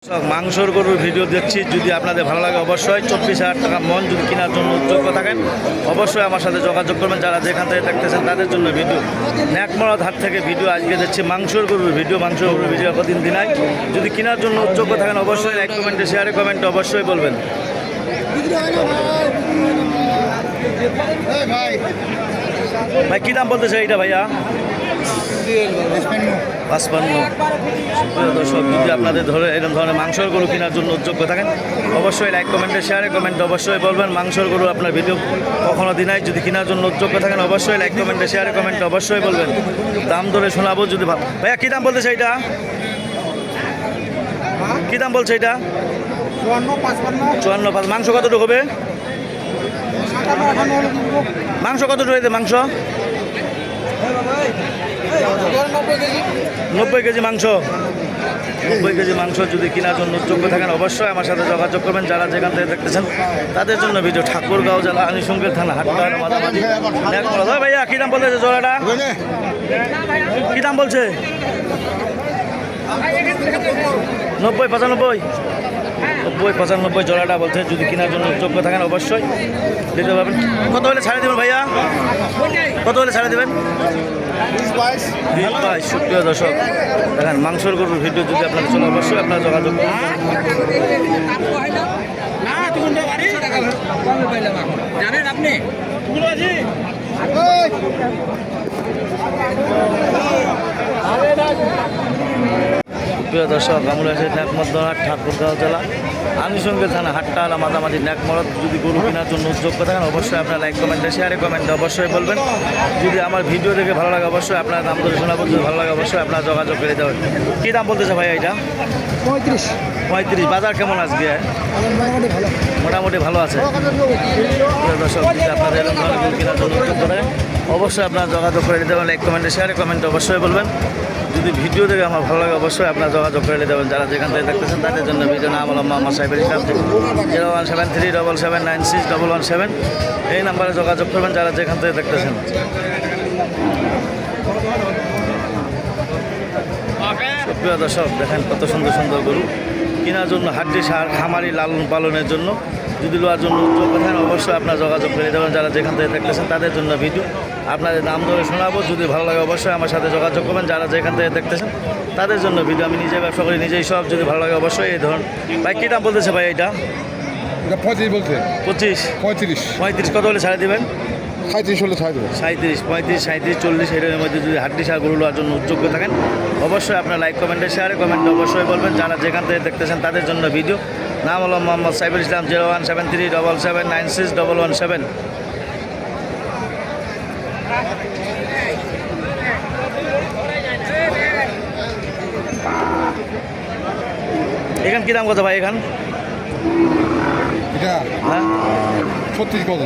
মাংসর গরুর ভিডিও দেখছি, যদি আপনাদের ভালো লাগে অবশ্যই 24,000 টাকা মন যদি কেনার জন্য উদ্যোগ থাকেন অবশ্যই আমার সাথে যোগাযোগ করবেন। যারা যেখান থেকে দেখতেছেন তাদের জন্য ভিডিও ন্যাকমরদ হাট থেকে ভিডিও আজকে দেখছি মাংসর গরুর ভিডিও। মাংসর গরুর ভিডিও কদিন দিনাই যদি কেনার জন্য উদ্যোগ থাকেন অবশ্যই লাইক কমেন্টে শেয়ারে কমেন্টে অবশ্যই বলবেন। ভাই কী দাম বলতেছে এইটা ভাইয়া? 55। দর্শক যদি আপনাদের এরকম ধরনের মাংসর গরু কেনার জন্য উদ্যোগ থাকেন অবশ্যই লাইক কমেন্টে শেয়ারে কমেন্টে অবশ্যই বলবেন। মাংসর গরু আপনার ভিডিও কখনো দিনাই যদি কেনার জন্য উদ্যোগ থাকেন অবশ্যই লাইক কমেন্টে শেয়ারে কমেন্টে অবশ্যই বলবেন। দাম ধরে শোনাবো যদি ভাইয়া কী দাম বলতেছে এইটা? কী দাম বলছে এটা? 54। মাংস কতটুকু হবে? মাংস কতটুকু হয়েছে? মাংস 90 কেজি মাংস। 90 কেজি মাংস যদি কেনার জন্য যোগ্য থাকেন অবশ্যই আমার সাথে যোগাযোগ করবেন। যারা যেখান থেকে দেখতেছেন তাদের জন্য ভিডিও ঠাকুরগাঁও জেলা আনিসঙ্গের থানা হাটপাড়া মাঝামাঝি। ভাইয়া কী দাম বলতেছে জোড়াটা? কী দাম বলছে? 90, 95, 95 জোড়াটা বলছে। যদি কেনার জন্য যোগ্য থাকেন অবশ্যই দিতে পারবেন। কত হলে ছাড়ে দেবেন ভাইয়া? কত হলে ছাড়ে দেবেন? 20-22। সুপ্রিয় দর্শক দেখেন মাংসর গরুর ভিডিও যদি আপনার চলে অবশ্যই আপনারা যোগাযোগ করুন। জানেন আপনি প্রিয় দর্শক আমরা আছি ন্যাকমরদ ঠাকুরগাঁও জেলা আনিসঙ্গের থানা হাট্টালা মাঝামাঝি ন্যাকমরদ। যদি গরু কেনার জন্য উদ্যোগ থাকেন অবশ্যই আপনার লাইক কমেন্টে শেয়ারে কমেন্টে অবশ্যই বলবেন। যদি আমার ভিডিও দেখে ভালো লাগে অবশ্যই আপনার দাম ধরে শোনাবো। যদি ভালো লাগে অবশ্যই আপনার যোগাযোগ করে দেবেন। কী দাম বলতেছে ভাই এটা? 35। বাজার কেমন আজকে? মোটামুটি ভালো আছে। প্রিয় দর্শক যদি আপনাদের এরকম ধরনের গরু কেনার জন্য উদ্যোগ থাকেন অবশ্যই আপনার যোগাযোগ করে দিতে হবে। লাইক কমেন্টে শেয়ারে কমেন্টে অবশ্যই বলবেন। যদি ভিডিও দেখে আমার ভালো লাগে অবশ্যই আপনার যোগাযোগ করে দেবেন। যারা যেখান থেকে দেখতেছেন তাদের জন্য ভিডিও নাম হলো মোহাম্মদ সাইফুল ইসলাম। 01737779117 এই নাম্বারে যোগাযোগ করবেন যারা যেখান থেকে দেখতেছেন। প্রিয় দর্শক দেখেন কত সুন্দর সুন্দর গরু কেনার জন্য হাড্ডি সার খামারি লালন পালনের জন্য যদি লোয়ার জন্য উদ্যোগ থাকেন অবশ্যই আপনার যোগাযোগ করে দেবেন। যারা যেখান থেকে দেখতেছেন তাদের জন্য ভিডিও আপনাদের দাম ধরে শোনাবো। যদি ভালো লাগে অবশ্যই আমার সাথে যোগাযোগ করবেন। যারা যেখান থেকে দেখতেছেন তাদের জন্য ভিডিও আমি নিজে ব্যবসা করি নিজেই সব। যদি ভালো লাগে অবশ্যই এই ধরুন। ভাই কী দাম বলতেছে ভাই এটা? 35 বলছে। 25, 35 কত হলে ছাড়ে দেবেন? 37 হলে ছাড় দেবে। 37, 35, 37, 40 এর মধ্যে যদি হাড্ডি সার গরু লোয়ার জন্য উদ্যোগ থাকেন অবশ্যই আপনার লাইক কমেন্টে শেয়ারে কমেন্টে অবশ্যই বলবেন। যারা যেখান থেকে দেখতেছেন তাদের জন্য ভিডিও নাম হলো মোহাম্মদ সাইফুল ইসলাম। 01737796117। এখান কী দাম কত ভাই? এখান এটা হ্যাঁ 36 কত?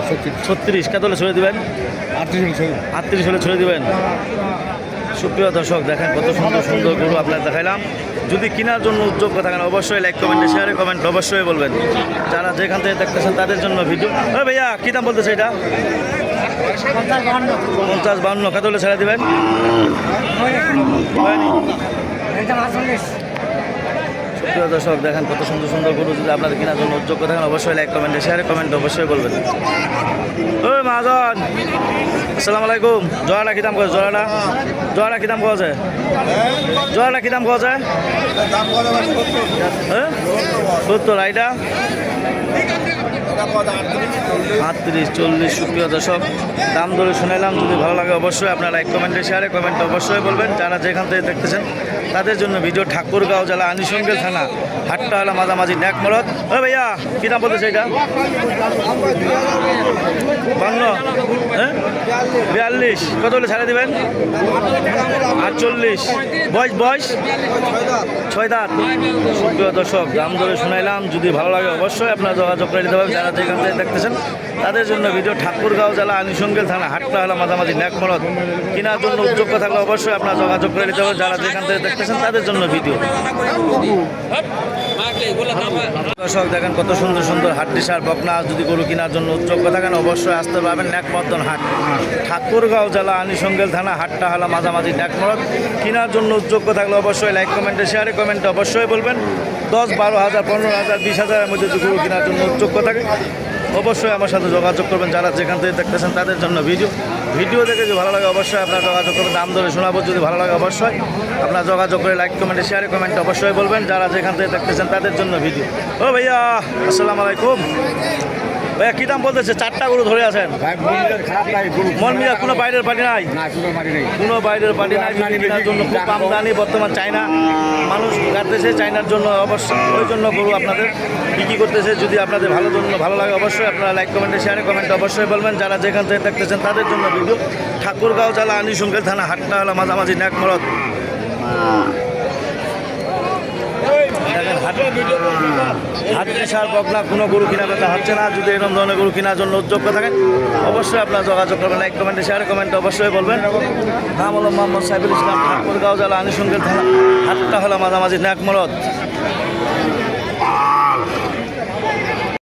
36 কত হলে ছেড়ে দেবেন? 38 হলে হলে ছেড়ে দেবেন। সুপ্রিয় দর্শক দেখেন কত সুন্দর সুন্দর গরু আপনার দেখাইলাম। যদি কেনার জন্য উদ্যোগ থাকেন অবশ্যই লাইক কমেন্টে শেয়ারে কমেন্ট অবশ্যই বলবেন। যারা যেখান থেকে দেখতেছেন তাদের জন্য ভিডিও। ভাইয়া কী দাম বলতেছে এটা? 50-52 কত হলে ছেড়ে দেবেন? প্রিয় দর্শক দেখেন কত সুন্দর সুন্দর গরু যদি আপনাদের কেনার জন্য উদ্যোগ থাকেন অবশ্যই লাইক কমেন্টে শেয়ারে কমেন্ট অবশ্যই বলবেন। ওই মহাজন আসসালামু আলাইকুম। জোড়াটা কী দাম করে? জোড়াটা কী দাম পাওয়া যায়? জোড়াটা কী দাম পাওয়া যায়? হ্যাঁ 70। আইটা 38, 40। সুপ্রিয় দর্শক দাম ধরে শুনাইলাম। যদি ভালো লাগে অবশ্যই আপনার লাইক কমেন্টে শেয়ারে কমেন্ট অবশ্যই বলবেন। যারা যেখান থেকে দেখতেছেন তাদের জন্য ভিডিও ঠাকুরগাঁও জেলা আনিসঙ্গের থানা হাট্টালা মাঝামাঝি ন্যাকমরদ। ও ভাইয়া কী দাম বলতেছে এটা? 52, হ্যাঁ 42 কত হলে ছাড়ে দেবেন? 48। বয়স 6 দাঁত। সুপ্রিয় দর্শক দাম ধরে শুনাইলাম। যদি ভালো লাগে অবশ্যই আপনার যোগাযোগ করে দিতে হবে। যারা যেখান থেকে দেখতেছেন তাদের জন্য ভিডিও ঠাকুরগাঁও জেলা আনিসঙ্গের থানা হাট্টালা মাঝামাঝি ন্যাকমরদ। কেনার জন্য উদ্যোগ থাকলে অবশ্যই আপনার যোগাযোগ করে দিতে হবে। যারা যেখান থেকে দেখতেছেন তাদের জন্য ভিডিও। দর্শক দেখেন কত সুন্দর সুন্দর হাড্ডি সার বকনা যদি গরু কেনার জন্য উদ্যোগ থাকেন অবশ্যই আসতে পারবেন ন্যাকমর্দন হাট, ঠাকুরগাঁও জেলা আনিসঙ্গেল থানা, হাটটা হলো মাঝামাঝি ন্যাকমরদ। কেনার জন্য উদ্যোগ থাকলে অবশ্যই লাইক কমেন্টে শেয়ারে কমেন্টে অবশ্যই বলবেন। 10-12,000 15,000 20,000-এর মধ্যে যদি গরু কেনার জন্য উদ্যোগ থাকে অবশ্যই আমার সাথে যোগাযোগ করবেন। যারা যেখান থেকে দেখতেছেন তাদের জন্য ভিডিও দেখে যদি ভালো লাগে অবশ্যই আপনারা যোগাযোগ করবেন। দাম ধরে শোনাবো, যদি ভালো লাগে অবশ্যই আপনারা যোগাযোগ করে লাইক কমেন্টে শেয়ারে কমেন্টে অবশ্যই বলবেন। যারা যেখান থেকে দেখতেছেন তাদের জন্য ভিডিও। ও ভাইয়া আসসালামু আলাইকুম। ভাইয়া কী দাম বলতেছে? 4টা গরু ধরে আছেন। খারাপ নাই মন মিয়া কোনো বাইরের পার্টি নাই, না কোনো বাড়ি নেই। কোনো বাইরের পার্টি নাই। যদি কেনার জন্য খুব আমদানি বর্তমান চায়না মানুষ কাটতেছে, চায়নার জন্য অবশ্যই ওই জন্য গরু আপনাদের বিক্রি করতেছে। যদি আপনাদের ভালো লাগে অবশ্যই আপনারা লাইক কমেন্টে শেয়ারে কমেন্টে অবশ্যই বলবেন। যারা যেখান থেকে দেখতেছেন তাদের জন্য ভিডিও। ঠাকুরগাঁও জেলা আনিসঙ্গেল থানা, হাটটা হলো মাঝামাঝি ন্যাকমরদ। দেখেন হাটটি সার বকনা কোনো গরু কেনা বেচা হচ্ছে না। যদি এরকম ধরনের গরু কেনার জন্য উদ্যোগ থাকেন অবশ্যই আপনারা যোগাযোগ করবেন। লাইক কমেন্টে শেয়ারে কমেন্টে অবশ্যই বলবেন। নাম হলো মোহাম্মদ সাইফুল ইসলাম, ঠাকুরগাঁও জেলা আনিসঙ্গেল থানা, হাটটা হলো মাঝামাঝি ন্যাকমরদ।